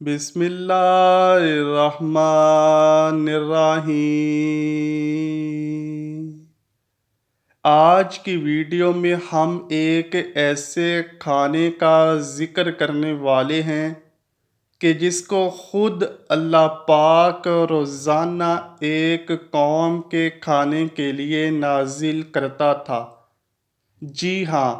بسم اللہ الرحمن الرحیم۔ آج کی ویڈیو میں ہم ایک ایسے کھانے کا ذکر کرنے والے ہیں کہ جس کو خود اللہ پاک روزانہ ایک قوم کے کھانے کے لیے نازل کرتا تھا۔ جی ہاں،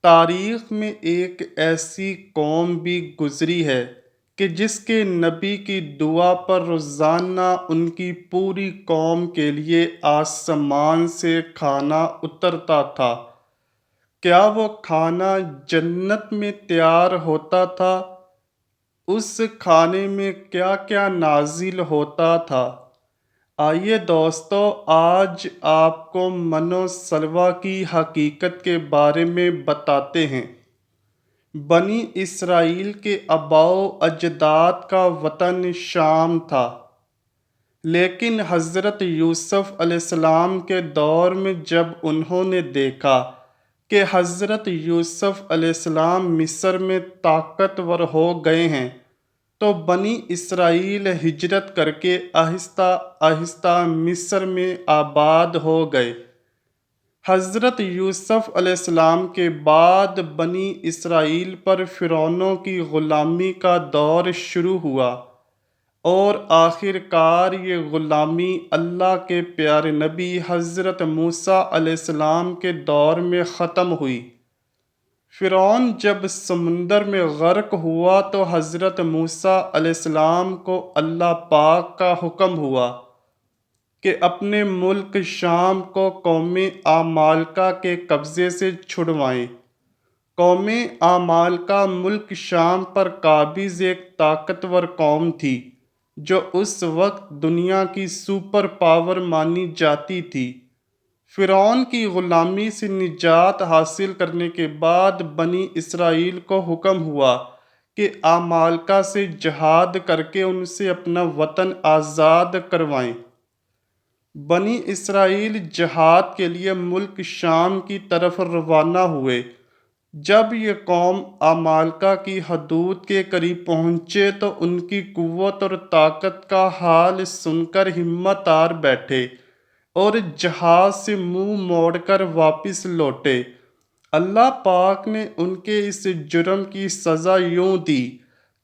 تاریخ میں ایک ایسی قوم بھی گزری ہے کہ جس کے نبی کی دعا پر روزانہ ان کی پوری قوم کے لیے آسمان سے کھانا اترتا تھا۔ کیا وہ کھانا جنت میں تیار ہوتا تھا؟ اس کھانے میں کیا کیا نازل ہوتا تھا؟ آئیے دوستو، آج آپ کو من و سلویٰ کی حقیقت کے بارے میں بتاتے ہیں۔ بنی اسرائیل کے آباء و اجداد کا وطن شام تھا، لیکن حضرت یوسف علیہ السلام کے دور میں جب انہوں نے دیکھا کہ حضرت یوسف علیہ السلام مصر میں طاقتور ہو گئے ہیں، تو بنی اسرائیل ہجرت کر کے آہستہ آہستہ مصر میں آباد ہو گئے۔ حضرت یوسف علیہ السلام کے بعد بنی اسرائیل پر فرعونوں کی غلامی کا دور شروع ہوا، اور آخر کار یہ غلامی اللہ کے پیارے نبی حضرت موسیٰ علیہ السلام کے دور میں ختم ہوئی۔ فرعون جب سمندر میں غرق ہوا تو حضرت موسیٰ علیہ السلام کو اللہ پاک کا حکم ہوا کہ اپنے ملک شام کو قوم عمالقہ کے قبضے سے چھڑوائیں۔ قوم عمالقہ ملک شام پر قابض ایک طاقتور قوم تھی، جو اس وقت دنیا کی سپر پاور مانی جاتی تھی۔ فرعون کی غلامی سے نجات حاصل کرنے کے بعد بنی اسرائیل کو حکم ہوا کہ عمالقہ سے جہاد کر کے ان سے اپنا وطن آزاد کروائیں۔ بنی اسرائیل جہاد کے لیے ملک شام کی طرف روانہ ہوئے۔ جب یہ قوم عمالقہ کی حدود کے قریب پہنچے تو ان کی قوت اور طاقت کا حال سن کر ہمت ہار بیٹھے اور جہاد سے منہ موڑ کر واپس لوٹے۔ اللہ پاک نے ان کے اس جرم کی سزا یوں دی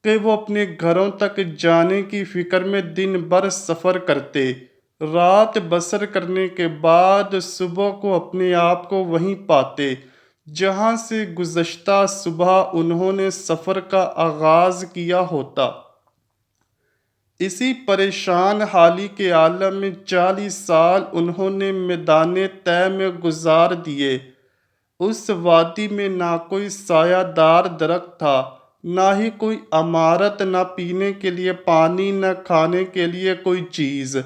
کہ وہ اپنے گھروں تک جانے کی فکر میں دن بھر سفر کرتے، رات بسر کرنے کے بعد صبح کو اپنے آپ کو وہیں پاتے جہاں سے گزشتہ صبح انہوں نے سفر کا آغاز کیا ہوتا۔ اسی پریشان حالی کے عالم میں 40 سال انہوں نے میدان طے میں گزار دیے۔ اس وادی میں نہ کوئی سایہ دار درخت تھا، نہ ہی کوئی عمارت، نہ پینے کے لیے پانی، نہ کھانے کے لیے کوئی چیز،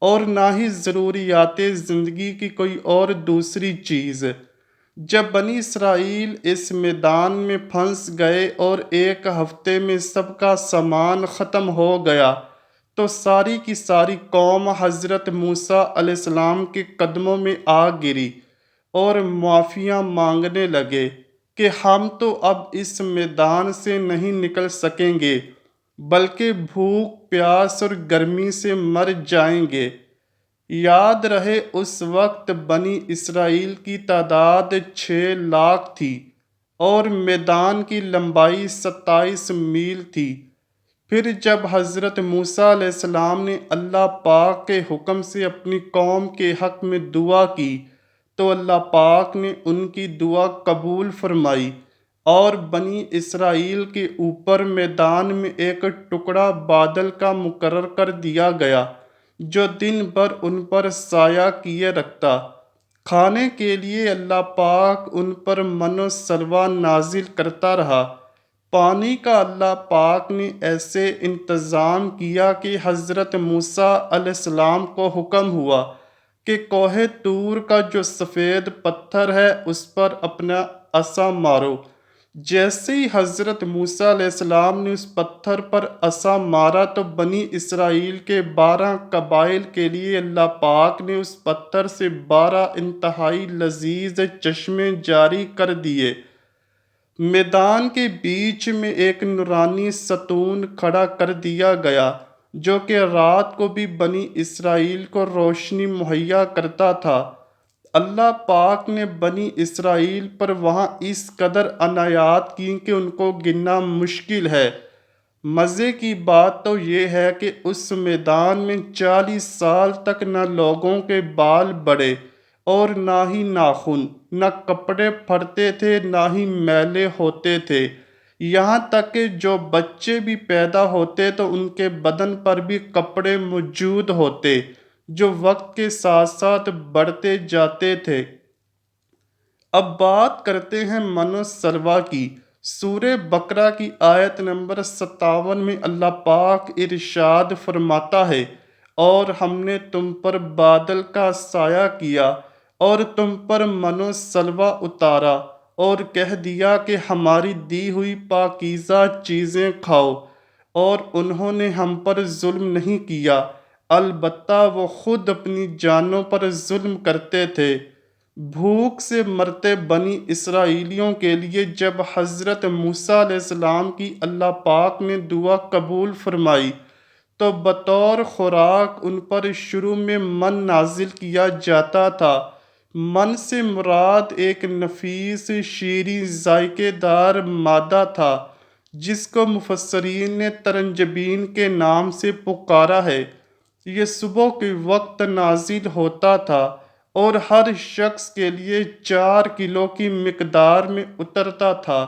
اور نہ ہی ضروریات زندگی کی کوئی اور دوسری چیز۔ جب بنی اسرائیل اس میدان میں پھنس گئے اور ایک ہفتے میں سب کا سامان ختم ہو گیا تو ساری کی ساری قوم حضرت موسیٰ علیہ السلام کے قدموں میں آ گری اور معافیاں مانگنے لگے کہ ہم تو اب اس میدان سے نہیں نکل سکیں گے، بلکہ بھوک پیاس اور گرمی سے مر جائیں گے۔ یاد رہے اس وقت بنی اسرائیل کی تعداد 6 لاکھ تھی اور میدان کی لمبائی 27 میل تھی۔ پھر جب حضرت موسیٰ علیہ السلام نے اللہ پاک کے حکم سے اپنی قوم کے حق میں دعا کی تو اللہ پاک نے ان کی دعا قبول فرمائی اور بنی اسرائیل کے اوپر میدان میں ایک ٹکڑا بادل کا مقرر کر دیا گیا جو دن بھر ان پر سایہ کیے رکھتا۔ کھانے کے لیے اللہ پاک ان پر من و سلویٰ نازل کرتا رہا۔ پانی کا اللہ پاک نے ایسے انتظام کیا کہ حضرت موسیٰ علیہ السلام کو حکم ہوا کہ کوہ طور کا جو سفید پتھر ہے اس پر اپنا عصا مارو۔ جیسے ہی حضرت موسیٰ علیہ السلام نے اس پتھر پر عصا مارا تو بنی اسرائیل کے 12 قبائل کے لیے اللہ پاک نے اس پتھر سے 12 انتہائی لذیذ چشمے جاری کر دیے۔ میدان کے بیچ میں ایک نورانی ستون کھڑا کر دیا گیا جو کہ رات کو بھی بنی اسرائیل کو روشنی مہیا کرتا تھا۔ اللہ پاک نے بنی اسرائیل پر وہاں اس قدر عنایات کی کہ ان کو گننا مشکل ہے۔ مزے کی بات تو یہ ہے کہ اس میدان میں 40 سال تک نہ لوگوں کے بال بڑھے اور نہ ہی ناخن، نہ کپڑے پھٹتے تھے نہ ہی میلے ہوتے تھے، یہاں تک کہ جو بچے بھی پیدا ہوتے تو ان کے بدن پر بھی کپڑے موجود ہوتے جو وقت کے ساتھ ساتھ بڑھتے جاتے تھے۔ اب بات کرتے ہیں من و سلویٰ کی۔ سورہ بقرہ کی آیت نمبر 57 میں اللہ پاک ارشاد فرماتا ہے، اور ہم نے تم پر بادل کا سایہ کیا اور تم پر من و سلویٰ اتارا اور کہہ دیا کہ ہماری دی ہوئی پاکیزہ چیزیں کھاؤ، اور انہوں نے ہم پر ظلم نہیں کیا، البتہ وہ خود اپنی جانوں پر ظلم کرتے تھے۔ بھوک سے مرتے بنی اسرائیلیوں کے لیے جب حضرت موسیٰ علیہ السلام کی اللہ پاک نے دعا قبول فرمائی تو بطور خوراک ان پر شروع میں من نازل کیا جاتا تھا۔ من سے مراد ایک نفیس شیریں ذائقے دار مادہ تھا جس کو مفسرین نے ترنجبین کے نام سے پکارا ہے۔ یہ صبح کے وقت نازل ہوتا تھا اور ہر شخص کے لیے 4 کلو کی مقدار میں اترتا تھا۔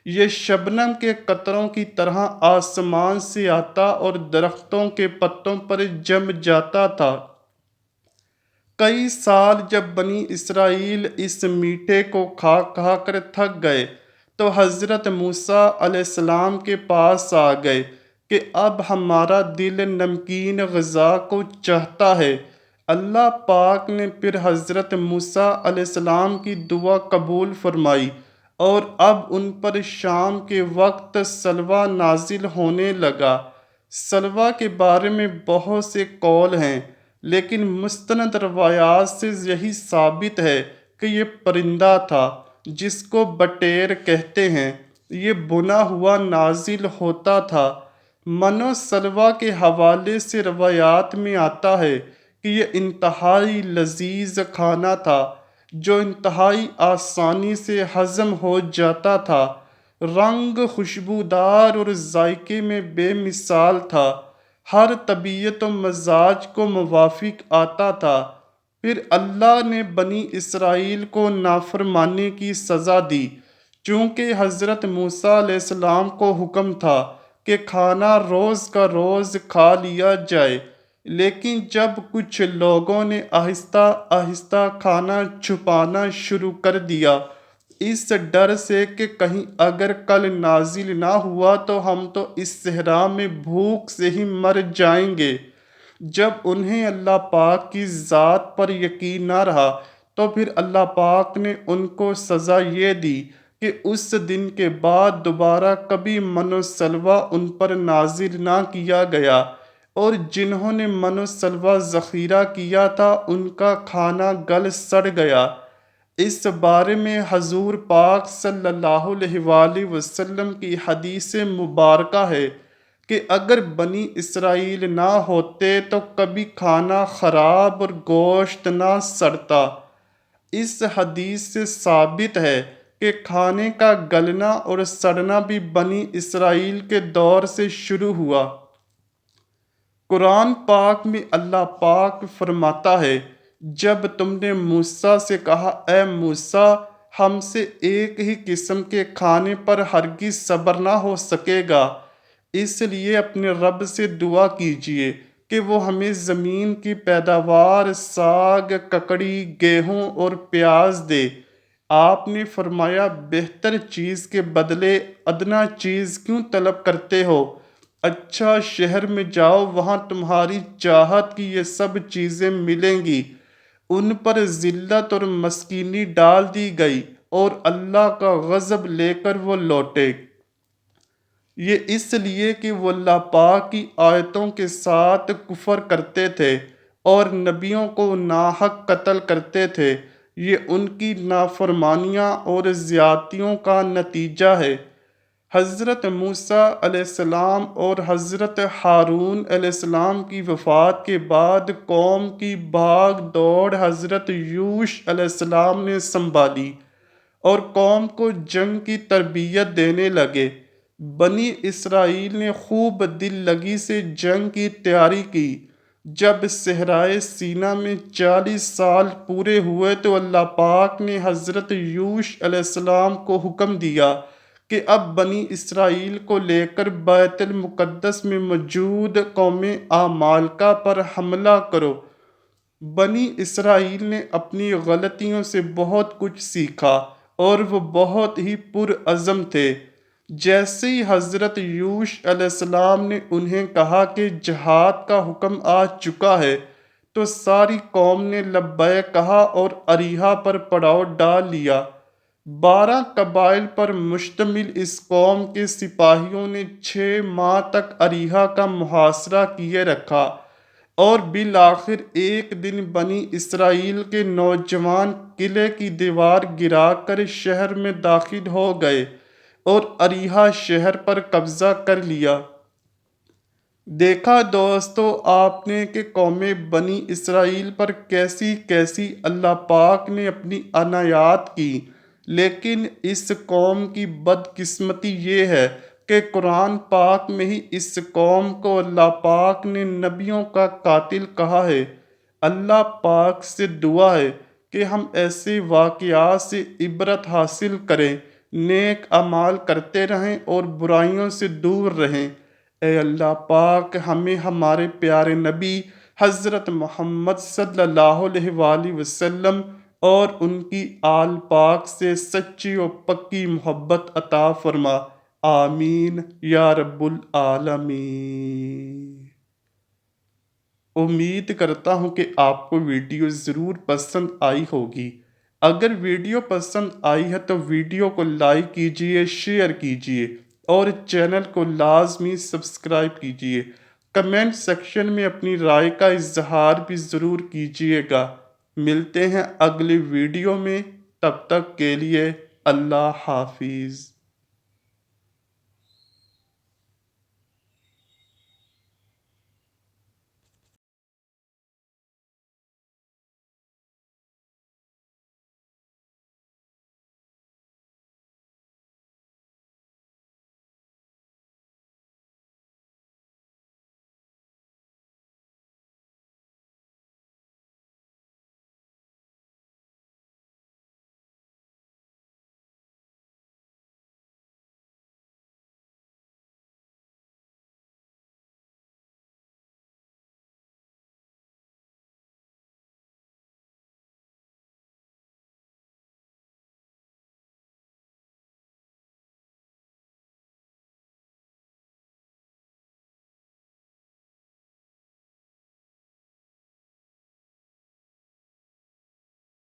یہ شبنم کے قطروں کی طرح آسمان سے آتا اور درختوں کے پتوں پر جم جاتا تھا۔ کئی سال جب بنی اسرائیل اس میٹھے کو کھا کھا کر تھک گئے تو حضرت موسیٰ علیہ السلام کے پاس آ گئے کہ اب ہمارا دل نمکین غذا کو چاہتا ہے۔ اللہ پاک نے پھر حضرت موسیٰ علیہ السلام کی دعا قبول فرمائی اور اب ان پر شام کے وقت سلویٰ نازل ہونے لگا۔ سلویٰ کے بارے میں بہت سے قول ہیں، لیکن مستند روایات سے یہی ثابت ہے کہ یہ پرندہ تھا جس کو بٹیر کہتے ہیں۔ یہ بنا ہوا نازل ہوتا تھا۔ من و سلویٰ کے حوالے سے روایات میں آتا ہے کہ یہ انتہائی لذیذ کھانا تھا جو انتہائی آسانی سے ہضم ہو جاتا تھا، رنگ خوشبودار اور ذائقے میں بے مثال تھا، ہر طبیعت و مزاج کو موافق آتا تھا۔ پھر اللہ نے بنی اسرائیل کو نافرمانی کی سزا دی، چونکہ حضرت موسیٰ علیہ السلام کو حکم تھا کہ کھانا روز کا روز کھا لیا جائے، لیکن جب کچھ لوگوں نے آہستہ آہستہ کھانا چھپانا شروع کر دیا اس ڈر سے کہ کہیں اگر کل نازل نہ ہوا تو ہم تو اس صحرا میں بھوک سے ہی مر جائیں گے، جب انہیں اللہ پاک کی ذات پر یقین نہ رہا تو پھر اللہ پاک نے ان کو سزا یہ دی کہ اس دن کے بعد دوبارہ کبھی من و سلویٰ ان پر نازل نہ کیا گیا، اور جنہوں نے من و سلویٰ ذخیرہ کیا تھا ان کا کھانا گل سڑ گیا۔ اس بارے میں حضور پاک صلی اللہ علیہ وآلہ وسلم کی حدیث مبارکہ ہے کہ اگر بنی اسرائیل نہ ہوتے تو کبھی کھانا خراب اور گوشت نہ سڑتا۔ اس حدیث سے ثابت ہے کہ کھانے کا گلنا اور سڑنا بھی بنی اسرائیل کے دور سے شروع ہوا۔ قرآن پاک میں اللہ پاک فرماتا ہے، جب تم نے موسیٰ سے کہا اے موسیٰ ہم سے ایک ہی قسم کے کھانے پر ہرگز صبر نہ ہو سکے گا، اس لیے اپنے رب سے دعا کیجیے کہ وہ ہمیں زمین کی پیداوار ساگ، ککڑی، گیہوں اور پیاز دے۔ آپ نے فرمایا بہتر چیز کے بدلے ادنیٰ چیز کیوں طلب کرتے ہو؟ اچھا شہر میں جاؤ، وہاں تمہاری چاہت کی یہ سب چیزیں ملیں گی۔ ان پر ذلت اور مسکینی ڈال دی گئی اور اللہ کا غضب لے کر وہ لوٹے۔ یہ اس لیے کہ وہ اللہ پاک کی آیتوں کے ساتھ کفر کرتے تھے اور نبیوں کو ناحق قتل کرتے تھے۔ یہ ان کی نافرمانیاں اور زیادتیوں کا نتیجہ ہے۔ حضرت موسیٰ علیہ السلام اور حضرت ہارون علیہ السلام کی وفات کے بعد قوم کی بھاگ دوڑ حضرت یوش علیہ السلام نے سنبھالی اور قوم کو جنگ کی تربیت دینے لگے۔ بنی اسرائیل نے خوب دل لگی سے جنگ کی تیاری کی۔ جب صحرائے سینا میں 40 سال پورے ہوئے تو اللہ پاک نے حضرت یوش علیہ السلام کو حکم دیا کہ اب بنی اسرائیل کو لے کر بیت المقدس میں موجود قوم عمالقہ پر حملہ کرو۔ بنی اسرائیل نے اپنی غلطیوں سے بہت کچھ سیکھا اور وہ بہت ہی پرعزم تھے۔ جیسے ہی حضرت یوش علیہ السلام نے انہیں کہا کہ جہاد کا حکم آ چکا ہے تو ساری قوم نے لبیک کہا اور اریحا پر پڑاؤ ڈال لیا۔ 12 قبائل پر مشتمل اس قوم کے سپاہیوں نے 6 ماہ تک اریحا کا محاصرہ کیے رکھا اور بالآخر ایک دن بنی اسرائیل کے نوجوان قلعے کی دیوار گرا کر شہر میں داخل ہو گئے اور اریحا شہر پر قبضہ کر لیا۔ دیکھا دوستو آپ نے کہ قوم بنی اسرائیل پر کیسی کیسی اللہ پاک نے اپنی عنایات کی، لیکن اس قوم کی بدقسمتی یہ ہے کہ قرآن پاک میں ہی اس قوم کو اللہ پاک نے نبیوں کا قاتل کہا ہے۔ اللہ پاک سے دعا ہے کہ ہم ایسے واقعات سے عبرت حاصل کریں، نیک اعمال کرتے رہیں اور برائیوں سے دور رہیں۔ اے اللہ پاک ہمیں ہمارے پیارے نبی حضرت محمد صلی اللہ علیہ وآلہ وسلم اور ان کی آل پاک سے سچی و پکی محبت عطا فرما، آمین یا رب العالمین۔ امید کرتا ہوں کہ آپ کو ویڈیو ضرور پسند آئی ہوگی۔ اگر ویڈیو پسند آئی ہے تو ویڈیو کو لائک کیجئے، شیئر کیجئے اور چینل کو لازمی سبسکرائب کیجئے۔ کمنٹ سیکشن میں اپنی رائے کا اظہار بھی ضرور کیجئے گا۔ ملتے ہیں اگلی ویڈیو میں، تب تک کے لیے اللہ حافظ۔